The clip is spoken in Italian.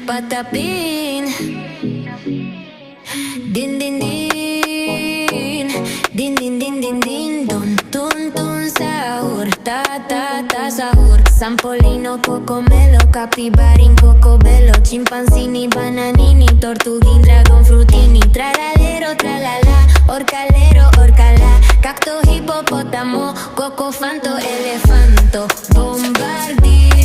patapin. Din din din, din din din din din, dun tun tun sahur, ta ta ta sahur. Sampolino, cocomelo, capibarin, cocobello, chimpanzini, bananini, tortughin, dragon, frutini, tralalero, tralala, orcalero, orcala, cacto, hipopotamo, cocofanto, elefanto, bombardino.